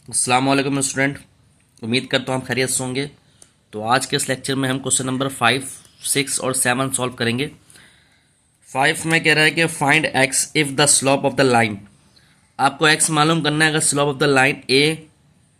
अस्सलाम वालेकुम स्टूडेंट। उम्मीद करता हूँ आप खैरियत से होंगे। तो आज के इस लेक्चर में हम क्वेश्चन नंबर 5, 6 और 7 सॉल्व करेंगे। 5 में कह रहा है कि find X if the slope of the line. आपको एक्स मालूम करना है अगर slope of the line A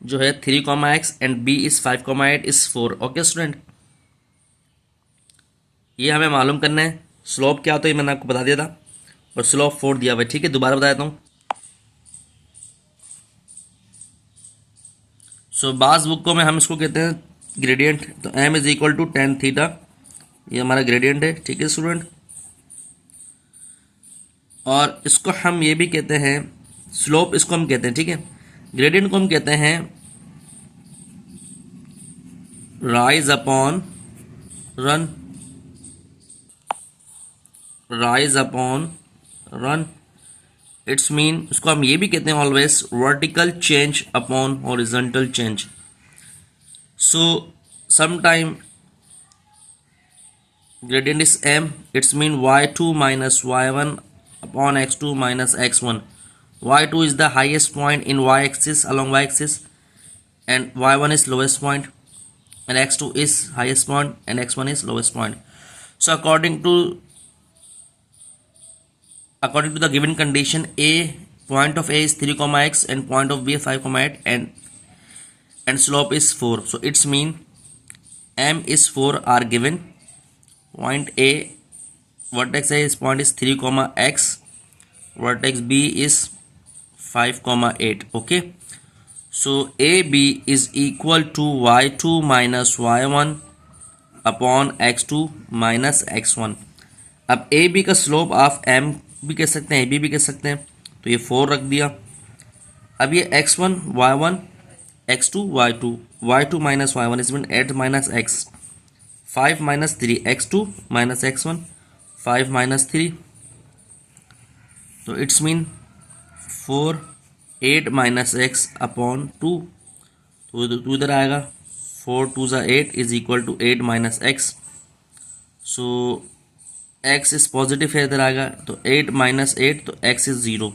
जो है 3, and B is 5, 8 is 4। Okay student, ये हमें मालूम करना है। स्लोप क्या होता है ये मैंने आपको बता दिया था, और स्लोप 4 दिया हुआ है। ठीक है, दोबारा बता देता हूँ। सो बास बुकों में हम इसको कहते हैं ग्रेडियंट। तो M is equal to tan theta, ये हमारा ग्रेडियंट है। ठीक है स्टूडेंट, और इसको हम ये भी कहते हैं स्लोप, इसको हम कहते हैं। ठीक है, ग्रेडियंट को हम कहते हैं rise upon run, rise upon run. It's mean इसको हम ये भी कहते हैं always vertical change upon horizontal change. So sometime gradient is m, it's mean y2 minus y1 upon x2 minus x1. y2 is the highest point in y-axis, along y-axis, and y1 is lowest point, and x2 is highest point and x1 is lowest point. So according to the given condition, a point of a is 3, x and point of b is 5, 8 and slope is 4. So it's mean m is 4 are given. Point a, vertex A is point is 3, x, vertex B is 5, 8. Okay, so AB is equal to y2 minus y1 upon x2 minus x1. अब AB का slope आप m भी कह सकते हैं, AB भी कह सकते हैं, तो ये 4 रख दिया। अब ये x1 y1 x2 y2 minus y1 is mean 8 minus x, 5 minus 3 x2 minus x1, 5 minus 3, तो it's mean 4, 8 minus X upon 2, तो टू इधर आएगा। 4 2 ज़ा 8 is equal to 8 minus X. So X is positive है, इधर आएगा, तो 8 माइनस 8, तो एक्स इज 0,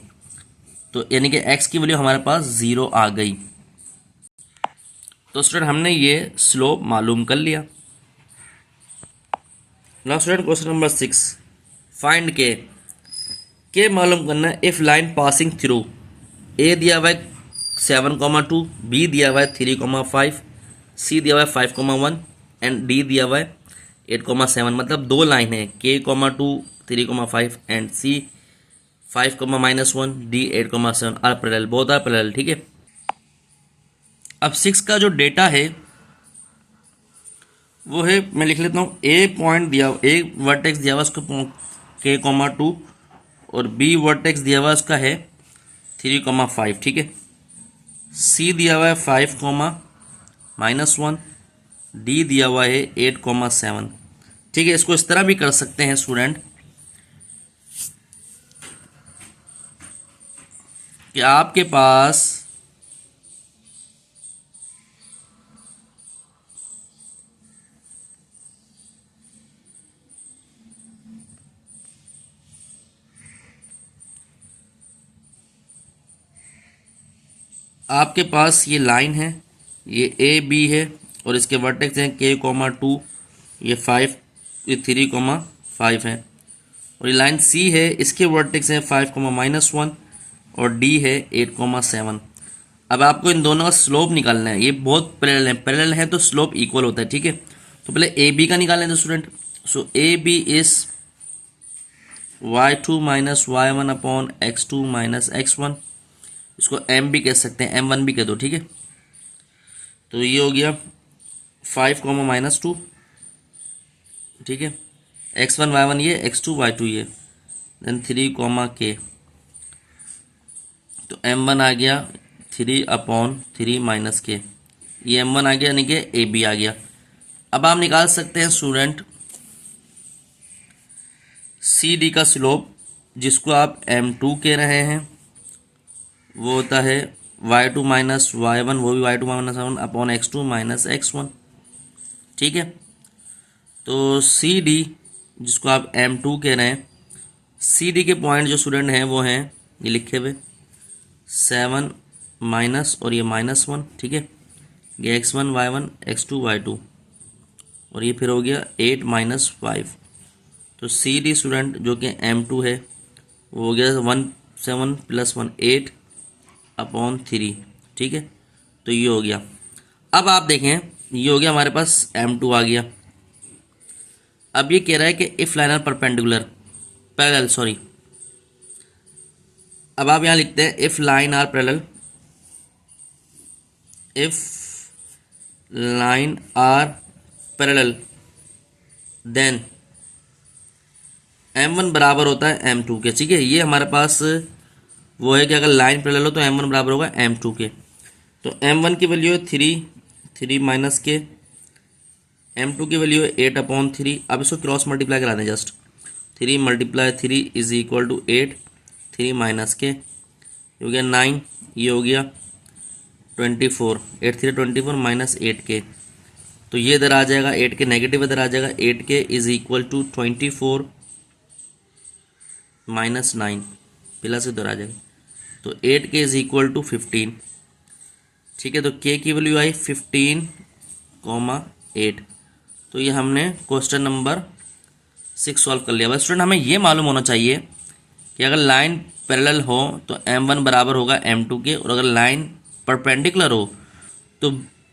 तो यानी कि एक्स की वैल्यू हमारे पास 0 आ गई। तो स्टूडेंट हमने ये स्लोप मालूम कर लिया। Now student question number 6, find के मालूम करना है if line passing through a दिया हुआ है 7,2, बी दिया हुआ है 3,5, सी दिया हुआ है 5,1 एंड डी दिया हुआ है 8,7। मतलब दो लाइन है K,2 3,5 and C 5,-1 D 8,7 are parallel, both are parallel. ठीक है, अब 6 का जो डेटा है वो है, मैं लिख लेता हूँ, ए पॉइंट दिया, ए वर्टेक्स दिया हुआ उसको K,2 और बी वर्टेक्स दिया हुआ उसका है 3,5। ठीक है, सी दिया हुआ है 5,-1, डी दिया हुआ है 8,7। ठीक है, इसको इस तरह भी कर सकते हैं स्टूडेंट कि आपके पास ये लाइन है, ये ए बी है और इसके वर्टेक्स हैं K,2, ये 5, ये 3,5 है, और ये लाइन सी है, इसके वर्टेक्स हैं 5,-1 और डी है 8,7। अब आपको इन दोनों का स्लोप निकालना है। ये बहुत पैरेलल है तो स्लोप इक्वल होता है। ठीक है, तो पहले ए बी का निकालें तो student, so A B is y2 minus y1 upon x2 minus x1, इसको m भी कह सकते हैं, m1 भी कह दो। ठीक है, तो ये हो गया 5,-2। ठीक है, x1 y1 ये, x2 y2 ये, देन 3, तो m1 आ गया 3/3 माइनस k, ये m1 आ गया यानी कि ए बी आ गया। अब आप निकाल सकते हैं स्टूडेंट सी डी का स्लोप, जिसको आप m2 कह रहे हैं, वो होता है y2 माइनस y1, वो भी y2 minus y1 upon x2 minus x1। ठीक है, तो सी डी जिसको आप m2 कह रहे हैं, सी डी के पॉइंट जो स्टूडेंट हैं वो हैं ये लिखे हुए 7 माइनस और ये -1, ठीक है। ये x1 y1 x2 y2 और ये फिर हो गया 8 - 5। तो सी डी स्टूडेंट जो कि M2 है वो हो गया 1 7 + 1 8/3, ठीक है। तो ये हो गया। अब आप देखें, ये हो गया हमारे पास M2 आ गया। अब ये कह रहा है कि if line are perpendicular parallel, sorry, अब आप यहां लिखते हैं if line are parallel, if line are parallel then M1 बराबर होता है M2 के, ठीक है। ये हमारे पास वो है कि अगर लाइन पैरेलल हो तो M1 बराबर होगा M2 के। तो M1 की वैल्यू है 3 माइनस के, M2 की वैल्यू है 8/3। अब इसको क्रॉस मल्टीप्लाई करा दें just, 3 × 3 is equal to 8, 3 minus K, ये हो गया 9, ये हो गया 24, 8 3 24 माइनस 8 के। तो ये इधर आ जाएगा, 8 के नेगेटिव इधर आ जाएगा, 8 के इज इक्वल टू 24 - 9 प्लस इधर आ जाएगा। तो 8 के इज इक्वल टू 15, ठीक है। तो के की वैल्यू आई 15,8। तो ये हमने क्वेश्चन नंबर 6 सॉल्व कर लिया। बस स्टूडेंट हमें ये मालूम होना चाहिए कि अगर लाइन पैरेलल हो तो M1 बराबर होगा M2 के, और अगर लाइन परपेंडिकुलर हो तो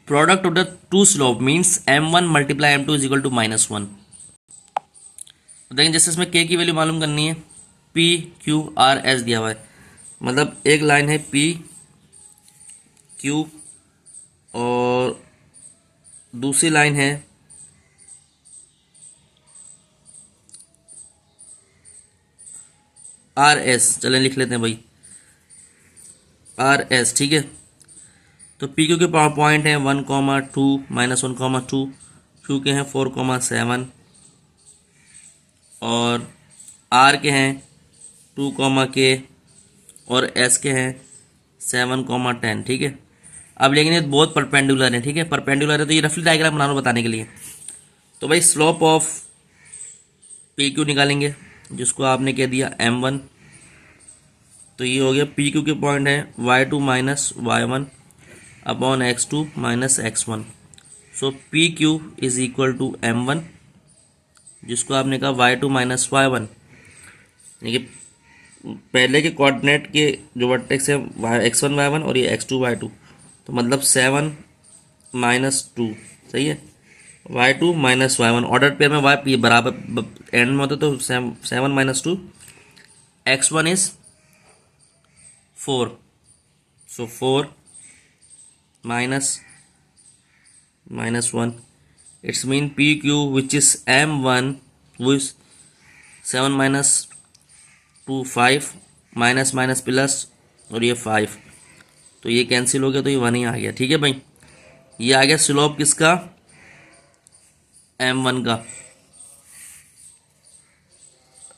product of the two slope means M1 × M2 is equal to -1। देखें जैसे इसमें के की वैल्यू मालूम करनी है, PQRS दिया हुआ है, मतलब एक लाइन है PQ और दूसरी लाइन है RS। चलें लिख लेते हैं भाई RS, ठीक है। तो PQ के पॉइंट हैं 1, 2 -1, 2, Q के हैं 4, 7 और R के हैं 2, K और S के हैं 7, 10, ठीक है। अब लेकिन ये बहुत परपेंडिकुलर है, ठीक है। परपेंडिकुलर है तो ये रफली डायग्राम बना रहा हूं बताने के लिए। तो भाई स्लोप ऑफ PQ निकालेंगे, जिसको आपने कह दिया M1। तो ये हो गया PQ के पॉइंट है y2 - y1 upon x2 - x1। So PQ is equal to M1, जिसको आपने कहा y2 - y1, यानी कि पहले के कोऑर्डिनेट के जो वर्टेक्स है x1 y1 और ये x2 y2, तो मतलब 7 - 2, सही है। y2 - y1 ऑर्डर पेयर में y बराबर एंड में होता तो 7 - 2, x1 is 4, so 4 -1, it's mean PQ which is M1 which 7 - 2 5 minus plus और ये 5, तो ये कैंसिल हो गया, तो ये 1 ही आ गया, ठीक है भाई। ये आ गया स्लोप किसका, M1 का।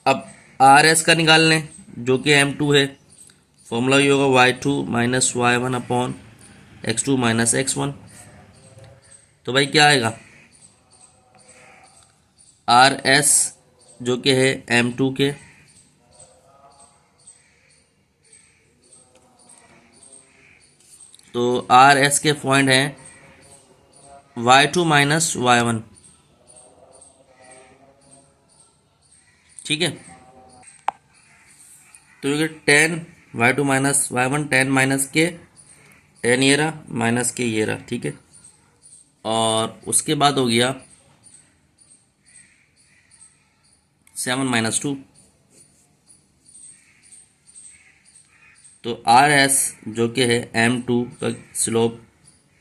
अब RS का निकाल लें जो कि M2 है। फॉर्मूला ये होगा y2 - y1 upon x2 - x1। तो भाई क्या आएगा, RS जो कि है M2 के, तो RS के पॉइंट हैं y2 - y1, ठीक है। तो ये 10 y2 - y1, 10 माइनस के 10 ये रहा माइनस के ये रहा, ठीक है। और उसके बाद हो गया 7 - 2। तो RS जो कि है M2 का स्लोप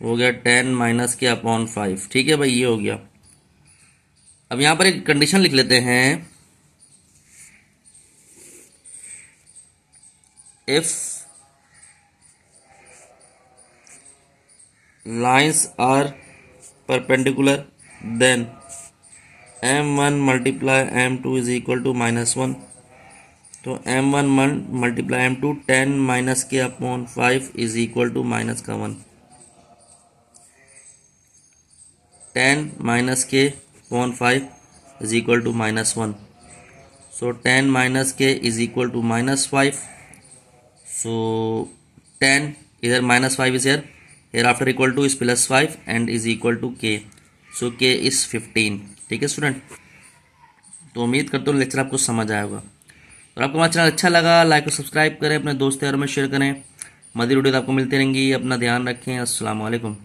हो गया 10 माइनस के अपॉन 5, ठीक है भाई, ये हो गया। अब यहां पर एक कंडीशन लिख लेते हैं, if lines are perpendicular then M1 × M2 is equal to -1। तो M1 × M2 10 माइनस के upon 5 is equal to -1, 10 minus के upon 5 is equal to -1। So 10 minus के इज इक्वल टू -5, सो 10 इधर -5 is here after equal to is +5 and is equal to k, so k is 15। ठीक है student, तो उम्मीद करता हूँ लेक्चर आपको समझ आया होगा। और आपको हमारा चैनल अच्छा लगा लाइक और सब्सक्राइब करें, अपने दोस्त यारों में शेयर करें। मज़ीद वीडियो आपको मिलती रहेंगी। अपना ध्यान रखें। अस्सलाम वालेकुम।